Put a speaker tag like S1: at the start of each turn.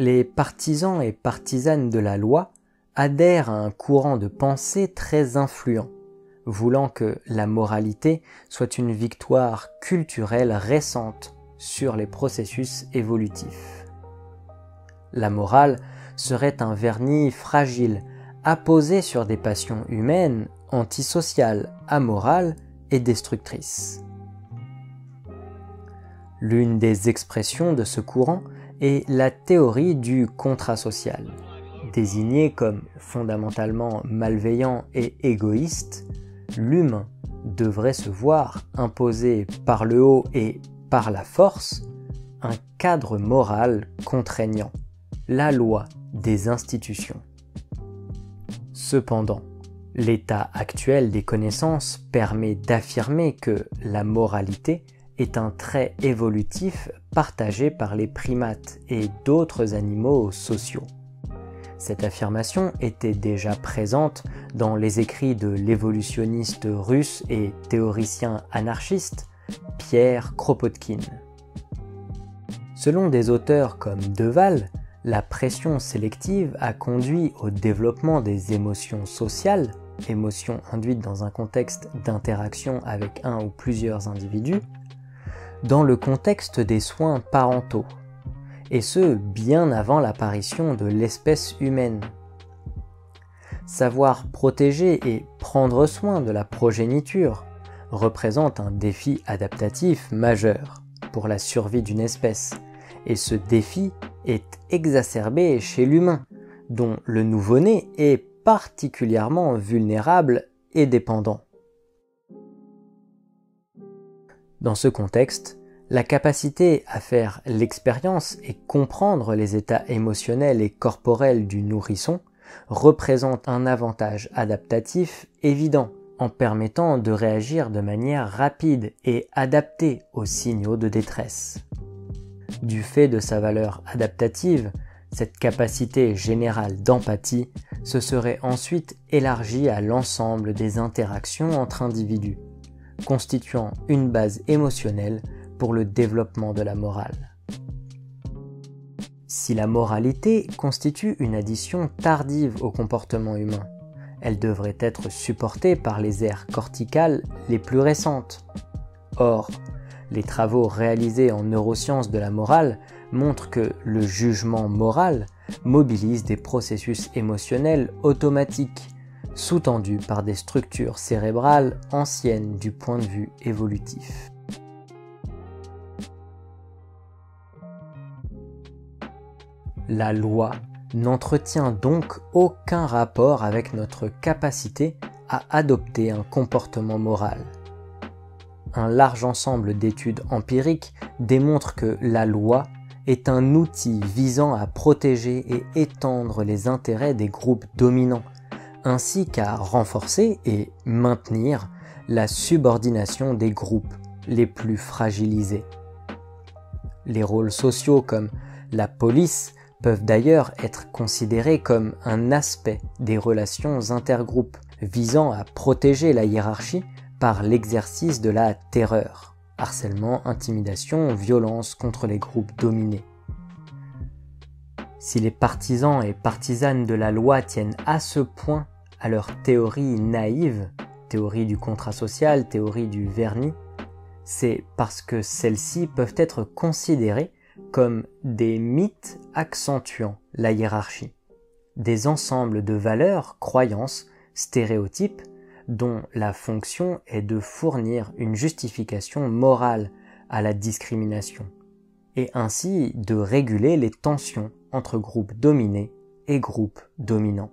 S1: Les partisans et partisanes de la loi adhèrent à un courant de pensée très influent, voulant que la moralité soit une victoire culturelle récente sur les processus évolutifs. La morale serait un vernis fragile, apposé sur des passions humaines, antisociales, amorales et destructrices. L'une des expressions de ce courant est la théorie du contrat social. Désigné comme fondamentalement malveillant et égoïste, l'humain devrait se voir imposer par le haut et par la force un cadre moral contraignant, la loi des institutions. Cependant, l'état actuel des connaissances permet d'affirmer que la moralité est un trait évolutif partagé par les primates et d'autres animaux sociaux. Cette affirmation était déjà présente dans les écrits de l'évolutionniste russe et théoricien anarchiste Pierre Kropotkin. Selon des auteurs comme Deval, la pression sélective a conduit au développement des émotions sociales, émotions induites dans un contexte d'interaction avec un ou plusieurs individus, dans le contexte des soins parentaux, et ce bien avant l'apparition de l'espèce humaine. Savoir protéger et prendre soin de la progéniture représente un défi adaptatif majeur pour la survie d'une espèce, et ce défi est exacerbé chez l'humain, dont le nouveau-né est particulièrement vulnérable et dépendant. Dans ce contexte, la capacité à faire l'expérience et comprendre les états émotionnels et corporels du nourrisson représente un avantage adaptatif évident en permettant de réagir de manière rapide et adaptée aux signaux de détresse. Du fait de sa valeur adaptative, cette capacité générale d'empathie se serait ensuite élargie à l'ensemble des interactions entre individus, constituant une base émotionnelle pour le développement de la morale. Si la moralité constitue une addition tardive au comportement humain, elle devrait être supportée par les aires corticales les plus récentes. Or, les travaux réalisés en neurosciences de la morale montrent que le jugement moral mobilise des processus émotionnels automatiques, sous-tendus par des structures cérébrales anciennes du point de vue évolutif. La loi n'entretient donc aucun rapport avec notre capacité à adopter un comportement moral. Un large ensemble d'études empiriques démontre que la loi est un outil visant à protéger et étendre les intérêts des groupes dominants, ainsi qu'à renforcer et maintenir la subordination des groupes les plus fragilisés. Les rôles sociaux comme la police peuvent d'ailleurs être considérés comme un aspect des relations intergroupes visant à protéger la hiérarchie par l'exercice de la terreur, harcèlement, intimidation, violence contre les groupes dominés. Si les partisans et partisanes de la loi tiennent à ce point à leur théorie naïve, théorie du contrat social, théorie du vernis, c'est parce que celles-ci peuvent être considérées comme des mythes accentuant la hiérarchie, des ensembles de valeurs, croyances, stéréotypes dont la fonction est de fournir une justification morale à la discrimination et ainsi de réguler les tensions entre groupes dominés et groupes dominants.